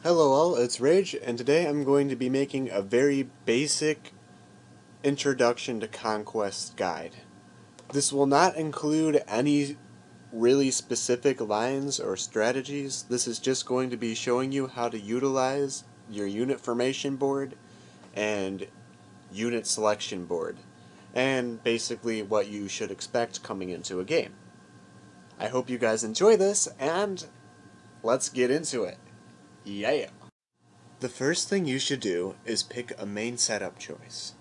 Hello all, it's Rage, and today I'm going to be making a very basic introduction to Conquest guide. This will not include any really specific lines or strategies. This is just going to be showing you how to utilize your unit formation board and unit selection board, and basically what you should expect coming into a game. I hope you guys enjoy this, and let's get into it. Yeah! The first thing you should do is pick a main setup choice.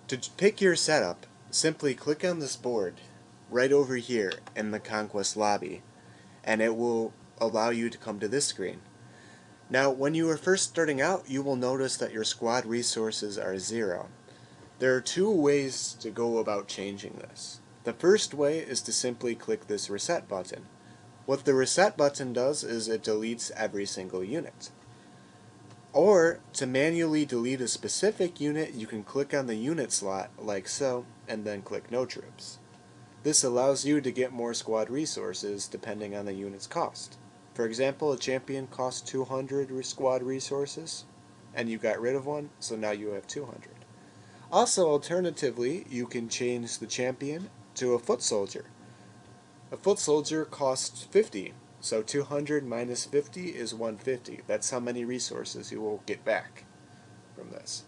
To pick your setup, simply click on this board right over here in the Conquest lobby, and it will allow you to come to this screen. Now, when you are first starting out, you will notice that your squad resources are 0. There are two ways to go about changing this. The first way is to simply click this reset button. What the reset button does is it deletes every single unit. Or, to manually delete a specific unit, you can click on the unit slot, like so, and then click No Troops. This allows you to get more squad resources depending on the unit's cost. For example, a champion costs 200 squad resources, and you got rid of one, so now you have 200. Also, alternatively, you can change the champion to a foot soldier. A foot soldier costs 50. So 200 minus 50 is 150. That's how many resources you will get back from this.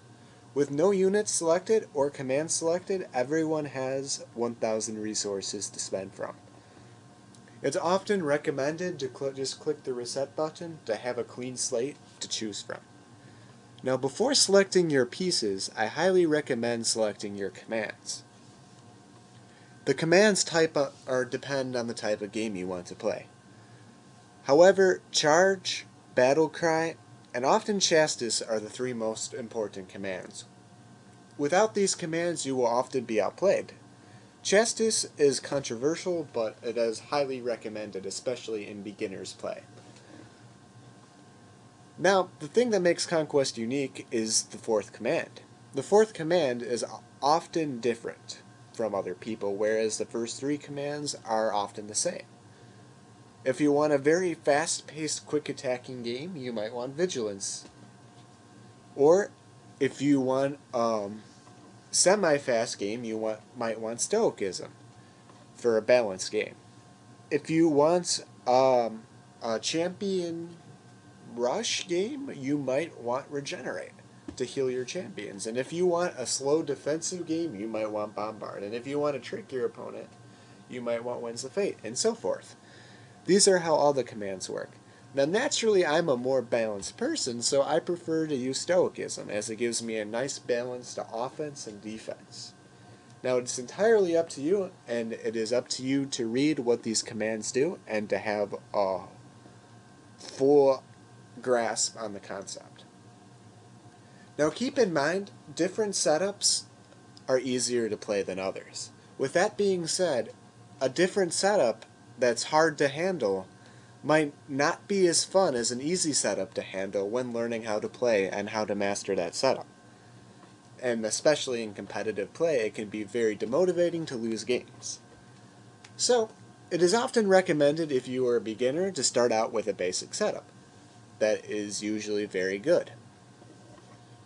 With no units selected or commands selected, everyone has 1,000 resources to spend from. It's often recommended to just click the reset button to have a clean slate to choose from. Now, before selecting your pieces, I highly recommend selecting your commands. The commands depend on the type of game you want to play. However, Charge, Battle Cry, and often Chastis are the three most important commands. Without these commands, you will often be outplayed. Chastis is controversial, but it is highly recommended, especially in beginner's play. Now, the thing that makes Conquest unique is the fourth command. The fourth command is often different from other people, whereas the first three commands are often the same. If you want a very fast-paced, quick-attacking game, you might want Vigilance. Or, if you want semi-fast game, you might want Stoicism for a balanced game. If you want a champion rush game, you might want Regenerate to heal your champions. And if you want a slow defensive game, you might want Bombard. And if you want to trick your opponent, you might want Winds of Fate, and so forth. These are how all the commands work. Now, naturally, I'm a more balanced person, so I prefer to use Stoicism, as it gives me a nice balance to offense and defense. Now, it's entirely up to you, and it is up to you to read what these commands do, and to have a full grasp on the concept. Now, keep in mind, different setups are easier to play than others. With that being said, a different setup that's hard to handle might not be as fun as an easy setup to handle when learning how to play and how to master that setup. And especially in competitive play, it can be very demotivating to lose games. So, it is often recommended if you are a beginner to start out with a basic setup. That is usually very good.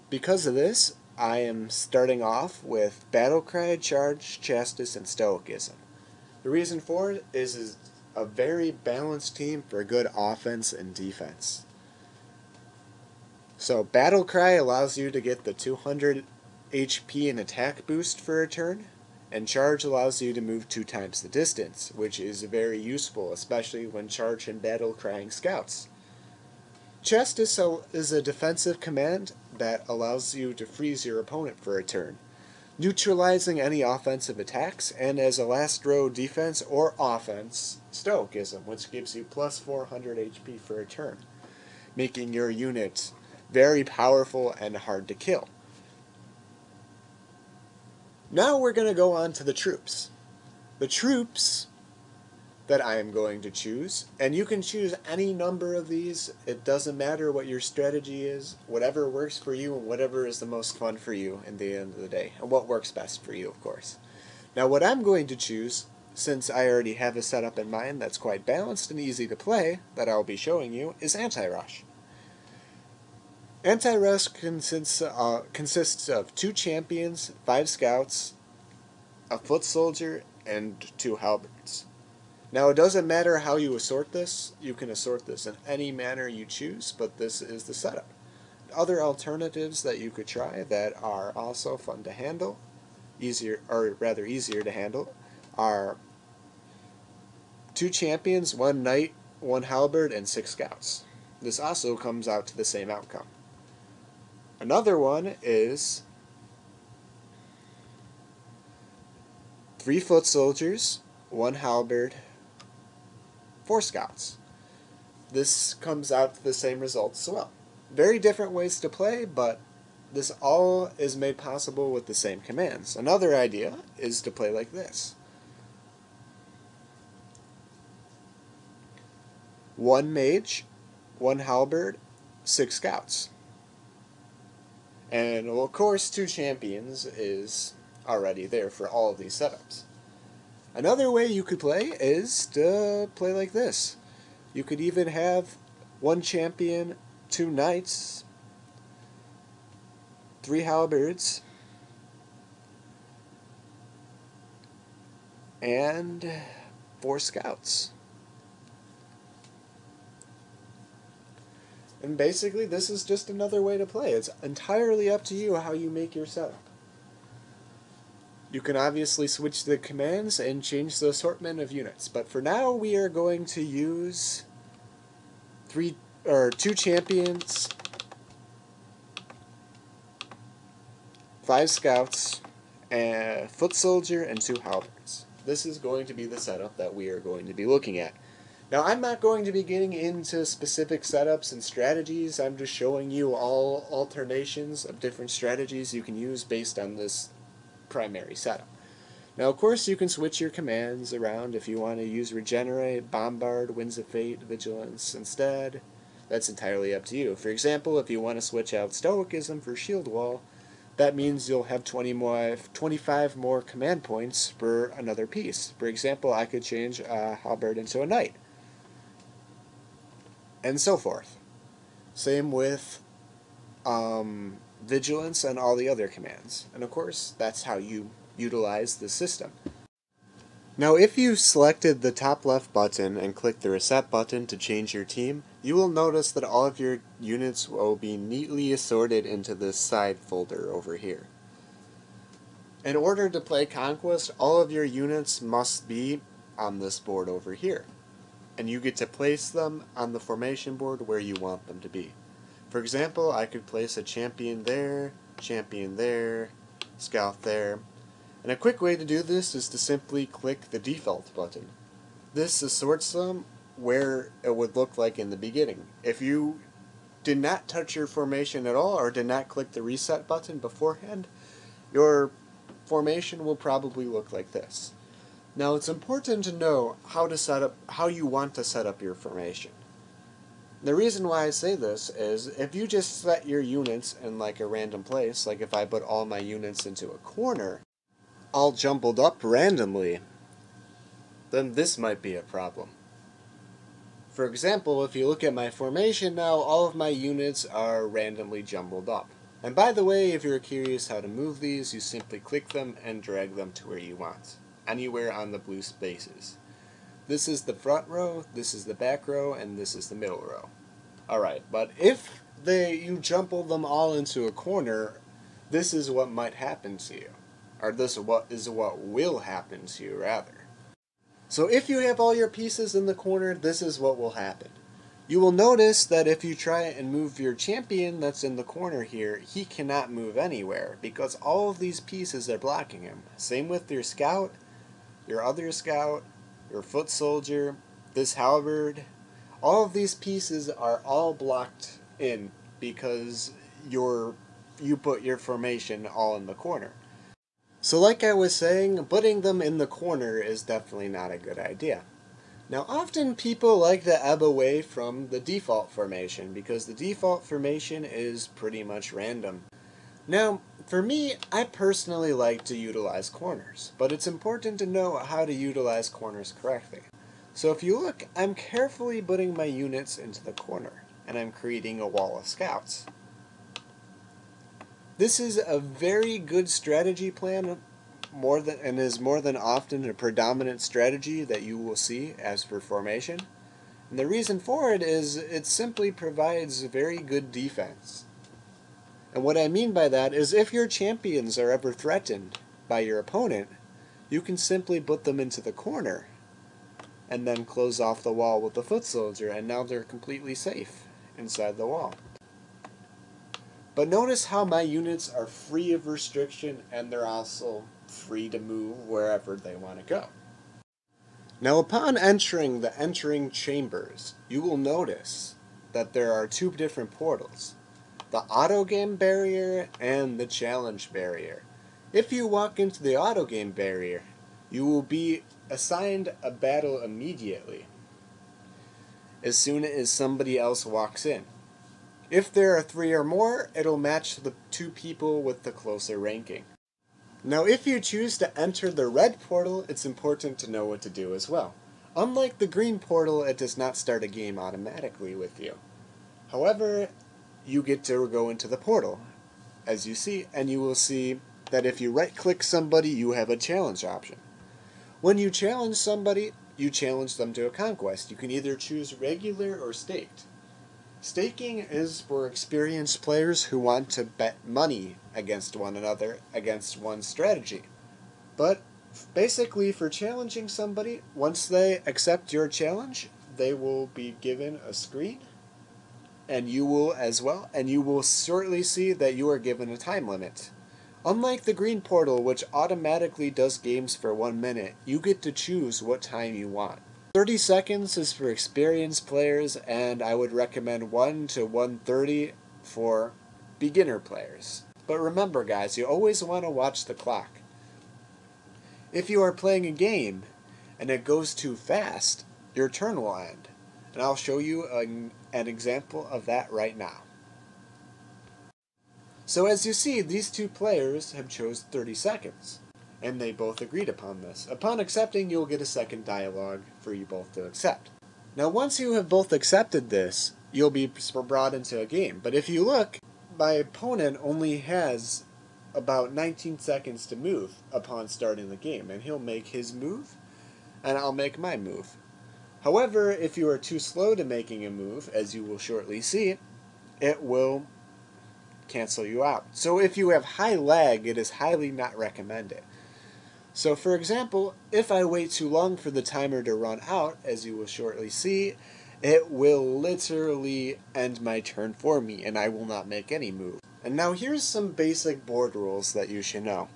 Because of this, I am starting off with Battle Cry, Charge, Chastis, and Stoicism. The reason for it is a very balanced team for good offense and defense. So Battle Cry allows you to get the 200 HP and attack boost for a turn, and Charge allows you to move 2 times the distance, which is very useful, especially when Charge and Battle Crying scouts. Chastis is a defensive command that allows you to freeze your opponent for a turn, neutralizing any offensive attacks, and as a last row defense or offense, Stoicism, which gives you plus 400 HP for a turn, making your unit very powerful and hard to kill. Now we're going to go on to the troops. The troops that I am going to choose, and you can choose any number of these, it doesn't matter what your strategy is, whatever works for you and whatever is the most fun for you in the end of the day, and what works best for you, of course. Now what I'm going to choose, since I already have a setup in mind that's quite balanced and easy to play, that I'll be showing you, is Anti-Rush. Anti-rest consists of 2 champions, 5 scouts, a foot soldier, and 2 halberds. Now, it doesn't matter how you assort this. You can assort this in any manner you choose, but this is the setup. Other alternatives that you could try that are also fun to handle, easier to handle, are 2 champions, 1 knight, 1 halberd, and 6 scouts. This also comes out to the same outcome. Another one is 3 foot soldiers, 1 halberd, 4 scouts. This comes out to the same results as well. Very different ways to play, but this all is made possible with the same commands. Another idea is to play like this. 1 mage, 1 halberd, 6 scouts. And, well, of course, 2 champions is already there for all of these setups. Another way you could play is to play like this. You could even have 1 champion, 2 knights, 3 halberds, and 4 scouts. And basically, this is just another way to play. It's entirely up to you how you make your setup. You can obviously switch the commands and change the assortment of units, but for now we are going to use 2 champions, 5 scouts, a foot soldier, and 2 halberds. This is going to be the setup that we are going to be looking at. Now, I'm not going to be getting into specific setups and strategies. I'm just showing you all alternations of different strategies you can use based on this primary setup. Now, of course, you can switch your commands around if you want to use Regenerate, Bombard, Winds of Fate, Vigilance instead. That's entirely up to you. For example, if you want to switch out Stoicism for Shield Wall, that means you'll have 25 more command points for another piece. For example, I could change a halberd into a knight, and so forth. Same with Vigilance and all the other commands. And of course, that's how you utilize the system. Now, if you selected the top left button and click the reset button to change your team, you will notice that all of your units will be neatly assorted into this side folder over here. In order to play Conquest, all of your units must be on this board over here, and you get to place them on the formation board where you want them to be. For example, I could place a champion there, scout there, and a quick way to do this is to simply click the default button. This assorts them where it would look like in the beginning. If you did not touch your formation at all or did not click the reset button beforehand, your formation will probably look like this. Now, it's important to know how you want to set up your formation. The reason why I say this is if you just set your units in like a random place, like if I put all my units into a corner, all jumbled up randomly, then this might be a problem. For example, if you look at my formation now, all of my units are randomly jumbled up. And by the way, if you're curious how to move these, you simply click them and drag them to where you want, anywhere on the blue spaces. This is the front row, this is the back row, and this is the middle row. Alright, but if you jumble them all into a corner, this is what might happen to you. Or this is what will happen to you, rather. So if you have all your pieces in the corner, this is what will happen. You will notice that if you try and move your champion that's in the corner here, he cannot move anywhere, because all of these pieces are blocking him. Same with your scout, your other scout, your foot soldier, this halberd. All of these pieces are all blocked in because you put your formation all in the corner. So like I was saying, putting them in the corner is definitely not a good idea. Now, often people like to ebb away from the default formation because the default formation is pretty much random. Now, for me, I personally like to utilize corners, but it's important to know how to utilize corners correctly. So if you look, I'm carefully putting my units into the corner, and I'm creating a wall of scouts. This is a very good strategy plan, is more than often a predominant strategy that you will see as for formation. And the reason for it is it simply provides very good defense. And what I mean by that is if your champions are ever threatened by your opponent, you can simply put them into the corner and then close off the wall with the foot soldier, and now they're completely safe inside the wall. But notice how my units are free of restriction, and they're also free to move wherever they want to go. Now upon entering the entering chambers, you will notice that there are two different portals: the auto game barrier and the challenge barrier. If you walk into the auto game barrier, you will be assigned a battle immediately as soon as somebody else walks in. If there are 3 or more, it'll match the 2 people with the closer ranking. Now if you choose to enter the red portal, it's important to know what to do as well. Unlike the green portal, it does not start a game automatically with you. However, you get to go into the portal, as you see, and you will see that if you right-click somebody, you have a challenge option. When you challenge somebody, you challenge them to a conquest. You can either choose regular or staked. Staking is for experienced players who want to bet money against one another, against one strategy. But basically for challenging somebody, once they accept your challenge, they will be given a screen, and you will as well, and you will shortly see that you are given a time limit. Unlike the green portal, which automatically does games for 1 minute, you get to choose what time you want. 30 seconds is for experienced players, and I would recommend 1 to 1:30 for beginner players. But remember guys, you always want to watch the clock. If you are playing a game and it goes too fast, your turn will end. And I'll show you an example of that right now. So as you see, these 2 players have chose 30 seconds, and they both agreed upon this. Upon accepting, you'll get a second dialogue for you both to accept. Now once you have both accepted this, you'll be brought into a game. But if you look, my opponent only has about 19 seconds to move upon starting the game, and he'll make his move, and I'll make my move. However, if you are too slow to making a move, as you will shortly see, it will cancel you out. So if you have high lag, it is highly not recommended. So for example, if I wait too long for the timer to run out, as you will shortly see, it will literally end my turn for me, and I will not make any move. And now here's some basic board rules that you should know.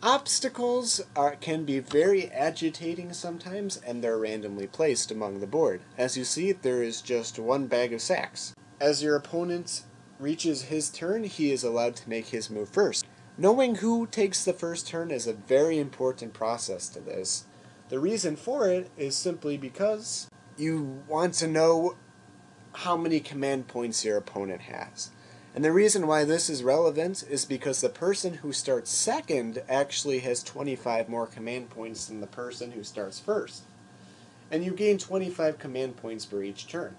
Obstacles can be very agitating sometimes, and they're randomly placed among the board. As you see, there is just 1 bag of sacks. As your opponent reaches his turn, he is allowed to make his move first. Knowing who takes the first turn is a very important process to this. The reason for it is simply because you want to know how many command points your opponent has. And the reason why this is relevant is because the person who starts second actually has 25 more command points than the person who starts first. And you gain 25 command points for each turn.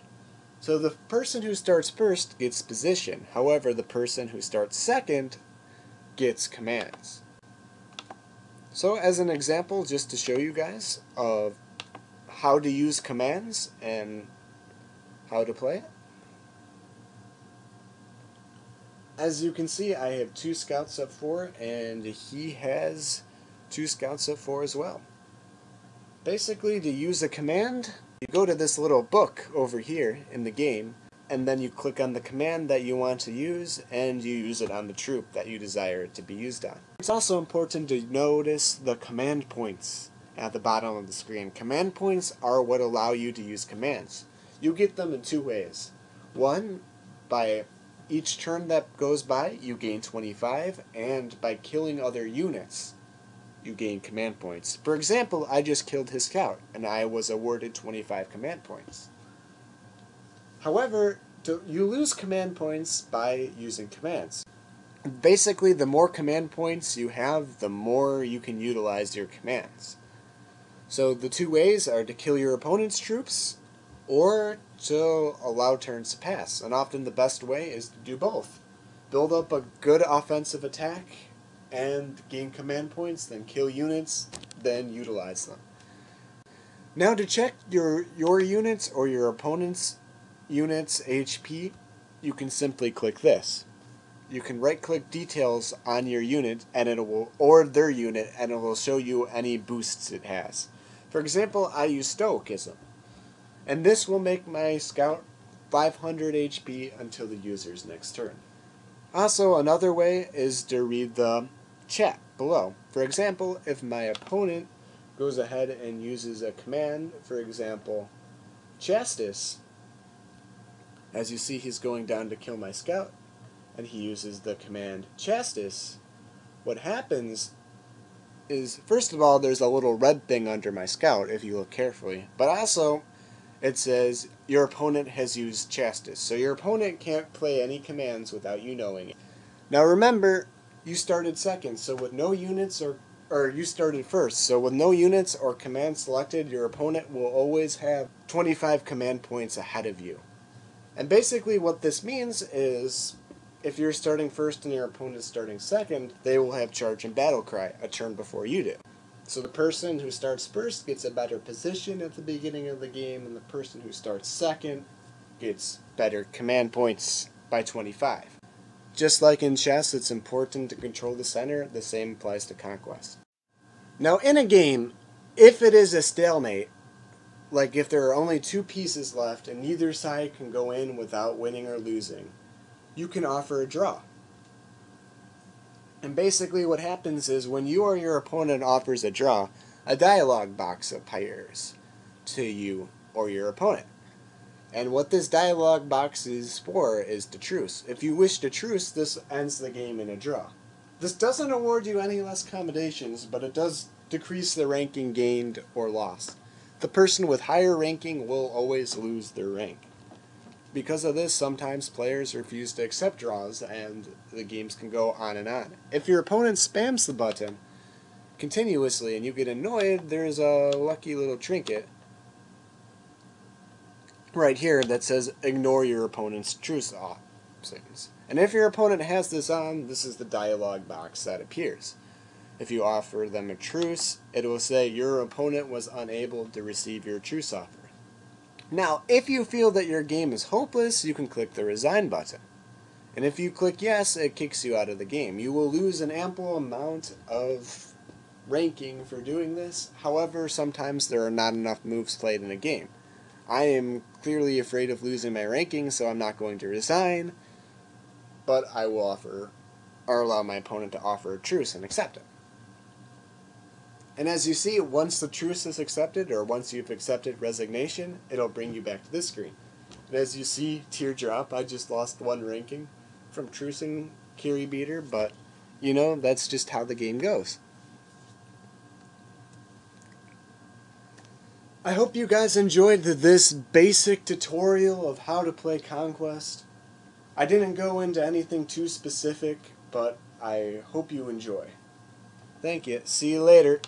So the person who starts first gets position. However, the person who starts second gets commands. So as an example, just to show you guys of how to use commands and how to play it. As you can see, I have 2 scouts up 4, and he has 2 scouts up 4 as well. Basically, to use a command, you go to this little book over here in the game, and then you click on the command that you want to use, and you use it on the troop that you desire it to be used on. It's also important to notice the command points at the bottom of the screen. Command points are what allow you to use commands. You get them in 2 ways. One, by each turn that goes by, you gain 25, and by killing other units, you gain command points. For example, I just killed his scout, and I was awarded 25 command points. However, you lose command points by using commands. Basically, the more command points you have, the more you can utilize your commands. So the 2 ways are to kill your opponent's troops, or to allow turns to pass. And often the best way is to do both. build up a good offensive attack, and gain command points, then kill units, then utilize them. Now to check your units or your opponent's units HP, you can simply click this. You can right click details on your unit and it will, or their unit, and it will show you any boosts it has. For example, I use Stoicism, and this will make my scout 500 HP until the user's next turn. Also, another way is to read the chat below. For example, if my opponent goes ahead and uses a command, for example, Justice, as you see he's going down to kill my scout, and he uses the command Justice, what happens is, first of all, there's a little red thing under my scout if you look carefully, but also it says your opponent has used Justice, so your opponent can't play any commands without you knowing it. Now remember, you started second, so with no units or you started first, so with no units or commands selected, your opponent will always have 25 command points ahead of you. And basically what this means is, if you're starting first and your opponent's starting second, they will have Charge and Battle Cry a turn before you do. So the person who starts first gets a better position at the beginning of the game, and the person who starts second gets better command points by 25. Just like in chess, it's important to control the center, the same applies to Conquest. Now in a game, if it is a stalemate, like if there are only two pieces left and neither side can go in without winning or losing, you can offer a draw. And basically what happens is when you or your opponent offers a draw, a dialogue box appears to you or your opponent. And what this dialogue box is for is to truce. If you wish to truce, this ends the game in a draw. This doesn't award you any less accommodations, but it does decrease the ranking gained or lost. The person with higher ranking will always lose their rank. Because of this, sometimes players refuse to accept draws, and the games can go on and on. If your opponent spams the button continuously and you get annoyed, there's a lucky little trinket right here that says ignore your opponent's truce options. And if your opponent has this on, this is the dialogue box that appears. If you offer them a truce, it will say your opponent was unable to receive your truce offer. Now, if you feel that your game is hopeless, you can click the resign button. And if you click yes, it kicks you out of the game. You will lose an ample amount of ranking for doing this. However, sometimes there are not enough moves played in a game. I am clearly afraid of losing my ranking, so I'm not going to resign, but I will offer, or allow my opponent to offer a truce and accept it. And as you see, once the truce is accepted, or once you've accepted resignation, it'll bring you back to this screen. And as you see, teardrop, I just lost 1 ranking from trucing Carry Beater, but, you know, that's just how the game goes. I hope you guys enjoyed this basic tutorial of how to play Conquest. I didn't go into anything too specific, but I hope you enjoy. Thank you. See you later.